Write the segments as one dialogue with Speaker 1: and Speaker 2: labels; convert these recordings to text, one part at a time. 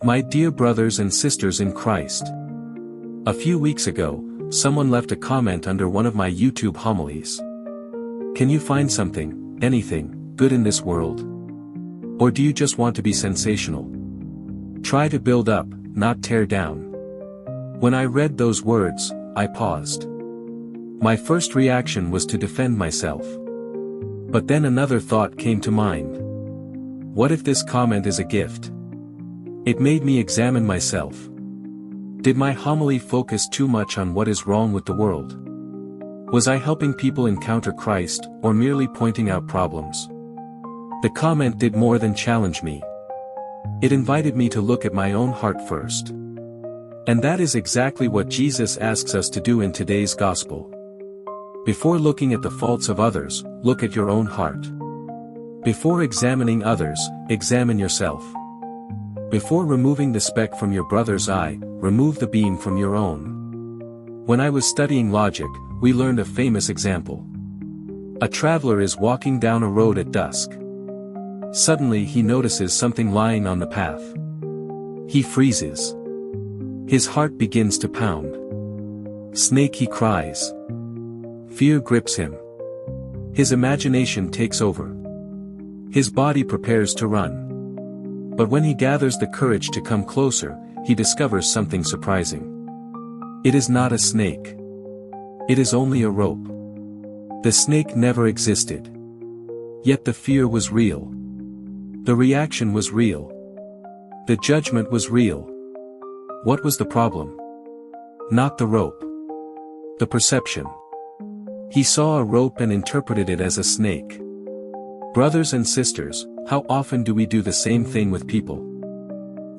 Speaker 1: My dear brothers and sisters in Christ. A few weeks ago, someone left a comment under one of my YouTube homilies. Can you find something, anything, good in this world? Or do you just want to be sensational? Try to build up, not tear down. When I read those words, I paused. My first reaction was to defend myself. But then another thought came to mind. What if this comment is a gift? It made me examine myself. Did my homily focus too much on what is wrong with the world? Was I helping people encounter Christ, or merely pointing out problems? The comment did more than challenge me. It invited me to look at my own heart first. And that is exactly what Jesus asks us to do in today's gospel. Before looking at the faults of others, look at your own heart. Before examining others, examine yourself. Before removing the speck from your brother's eye, remove the beam from your own. When I was studying logic, we learned a famous example. A traveler is walking down a road at dusk. Suddenly he notices something lying on the path. He freezes. His heart begins to pound. Snake, he cries. Fear grips him. His imagination takes over. His body prepares to run. But when he gathers the courage to come closer, he discovers something surprising. It is not a snake. It is only a rope. The snake never existed. Yet the fear was real. The reaction was real. The judgment was real. What was the problem? Not the rope. The perception. He saw a rope and interpreted it as a snake. Brothers and sisters, how often do we do the same thing with people?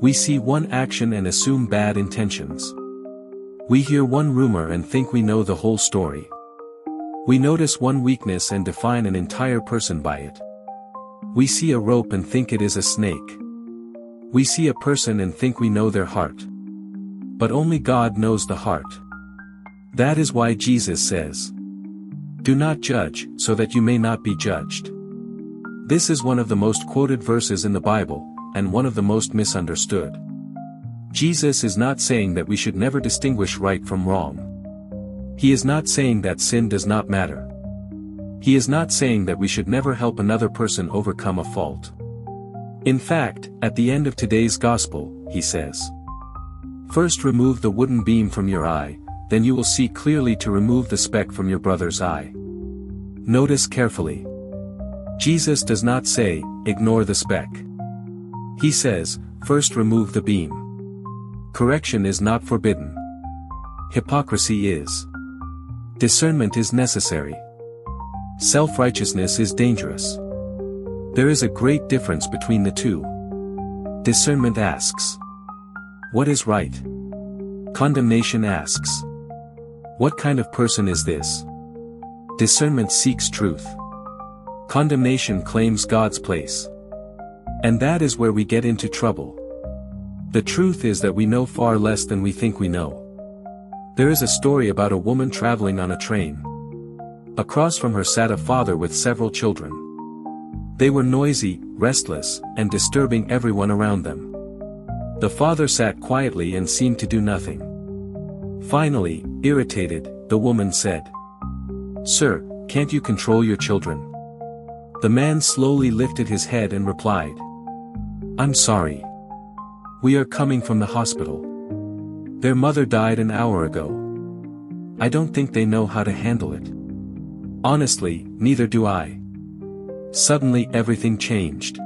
Speaker 1: We see one action and assume bad intentions. We hear one rumor and think we know the whole story. We notice one weakness and define an entire person by it. We see a rope and think it is a snake. We see a person and think we know their heart. But only God knows the heart. That is why Jesus says, "Do not judge, so that you may not be judged." This is one of the most quoted verses in the Bible, and one of the most misunderstood. Jesus is not saying that we should never distinguish right from wrong. He is not saying that sin does not matter. He is not saying that we should never help another person overcome a fault. In fact, at the end of today's gospel, he says, "First remove the wooden beam from your eye, then you will see clearly to remove the speck from your brother's eye." Notice carefully. Jesus does not say, ignore the speck. He says, first remove the beam. Correction is not forbidden. Hypocrisy is. Discernment is necessary. Self-righteousness is dangerous. There is a great difference between the two. Discernment asks, what is right? Condemnation asks, what kind of person is this? Discernment seeks truth. Condemnation claims God's place. And that is where we get into trouble. The truth is that we know far less than we think we know. There is a story about a woman traveling on a train. Across from her sat a father with several children. They were noisy, restless, and disturbing everyone around them. The father sat quietly and seemed to do nothing. Finally, irritated, the woman said, "Sir, can't you control your children?" The man slowly lifted his head and replied, "I'm sorry. We are coming from the hospital. Their mother died an hour ago. I don't think they know how to handle it. Honestly, neither do I." Suddenly everything changed.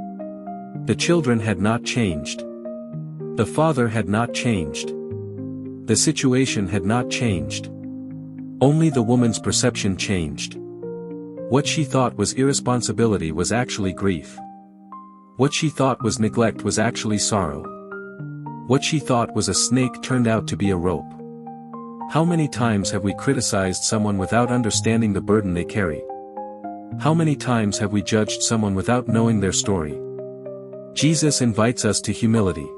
Speaker 1: The children had not changed. The father had not changed. The situation had not changed. Only the woman's perception changed. What she thought was irresponsibility was actually grief. What she thought was neglect was actually sorrow. What she thought was a snake turned out to be a rope. How many times have we criticized someone without understanding the burden they carry? How many times have we judged someone without knowing their story? Jesus invites us to humility.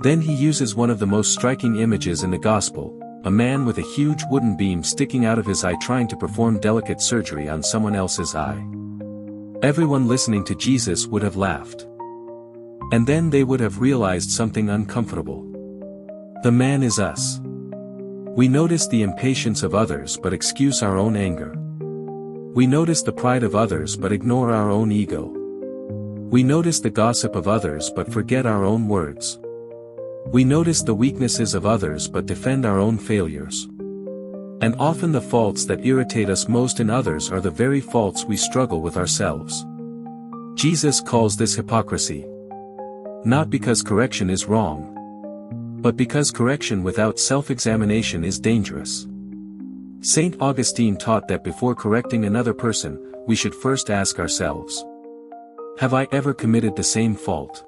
Speaker 1: Then he uses one of the most striking images in the gospel, a man with a huge wooden beam sticking out of his eye trying to perform delicate surgery on someone else's eye. Everyone listening to Jesus would have laughed. And then they would have realized something uncomfortable. The man is us. We notice the impatience of others but excuse our own anger. We notice the pride of others but ignore our own ego. We notice the gossip of others but forget our own words. We notice the weaknesses of others but defend our own failures. And often the faults that irritate us most in others are the very faults we struggle with ourselves. Jesus calls this hypocrisy. Not because correction is wrong, but because correction without self-examination is dangerous. Saint Augustine taught that before correcting another person, we should first ask ourselves, have I ever committed the same fault?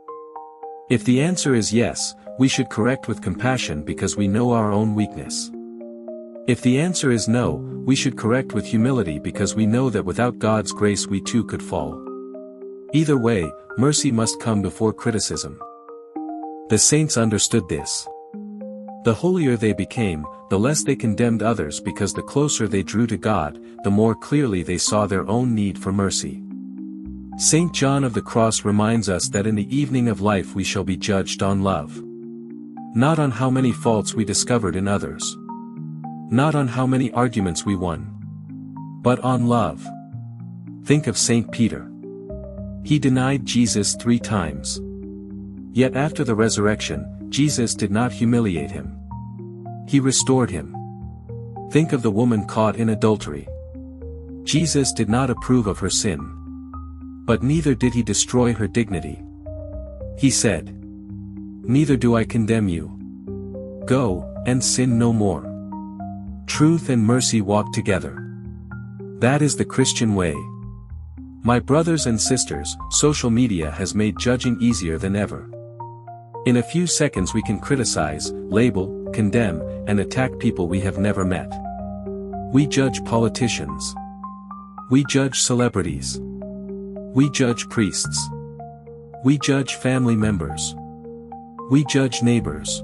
Speaker 1: If the answer is yes, we should correct with compassion because we know our own weakness. If the answer is no, we should correct with humility because we know that without God's grace we too could fall. Either way, mercy must come before criticism. The saints understood this. The holier they became, the less they condemned others because the closer they drew to God, the more clearly they saw their own need for mercy. Saint John of the Cross reminds us that in the evening of life we shall be judged on love. Not on how many faults we discovered in others. Not on how many arguments we won. But on love. Think of Saint Peter. He denied Jesus 3 times. Yet after the resurrection, Jesus did not humiliate him. He restored him. Think of the woman caught in adultery. Jesus did not approve of her sin. But neither did he destroy her dignity. He said, "Neither do I condemn you. Go, and sin no more." Truth and mercy walk together. That is the Christian way. My brothers and sisters, social media has made judging easier than ever. In a few seconds we can criticize, label, condemn, and attack people we have never met. We judge politicians. We judge celebrities. We judge priests. We judge family members. We judge neighbors.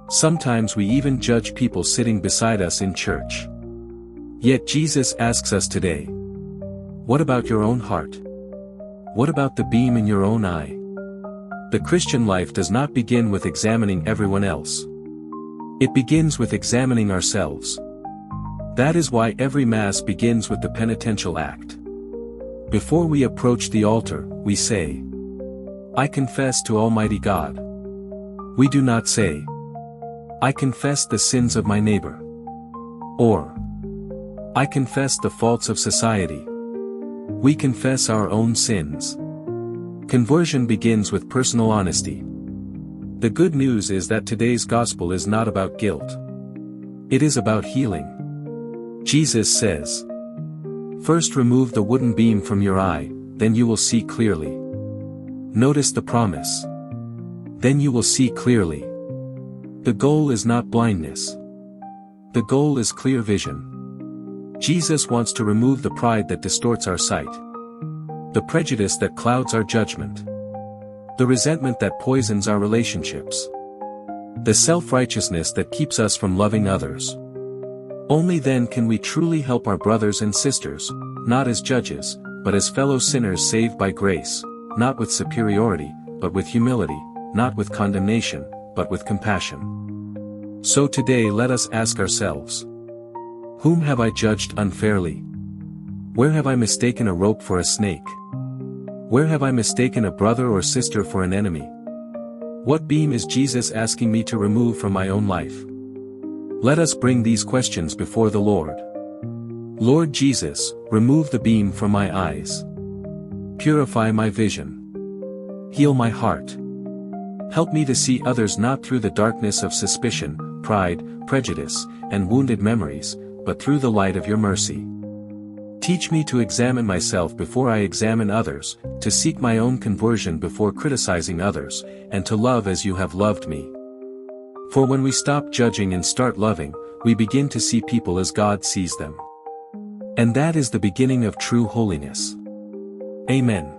Speaker 1: Sometimes we even judge people sitting beside us in church. Yet Jesus asks us today, what about your own heart? What about the beam in your own eye? The Christian life does not begin with examining everyone else. It begins with examining ourselves. That is why every Mass begins with the penitential act. Before we approach the altar, we say, I confess to Almighty God. We do not say, I confess the sins of my neighbor. Or, I confess the faults of society. We confess our own sins. Conversion begins with personal honesty. The good news is that today's gospel is not about guilt. It is about healing. Jesus says, first remove the wooden beam from your eye, then you will see clearly. Notice the promise. Then you will see clearly. The goal is not blindness. The goal is clear vision. Jesus wants to remove the pride that distorts our sight. The prejudice that clouds our judgment. The resentment that poisons our relationships. The self-righteousness that keeps us from loving others. Only then can we truly help our brothers and sisters, not as judges, but as fellow sinners saved by grace, not with superiority, but with humility, not with condemnation, but with compassion. So today let us ask ourselves, whom have I judged unfairly? Where have I mistaken a rope for a snake? Where have I mistaken a brother or sister for an enemy? What beam is Jesus asking me to remove from my own life? Let us bring these questions before the Lord. Lord Jesus, remove the beam from my eyes. Purify my vision. Heal my heart. Help me to see others not through the darkness of suspicion, pride, prejudice, and wounded memories, but through the light of your mercy. Teach me to examine myself before I examine others, to seek my own conversion before criticizing others, and to love as you have loved me. For when we stop judging and start loving, we begin to see people as God sees them. And that is the beginning of true holiness. Amen.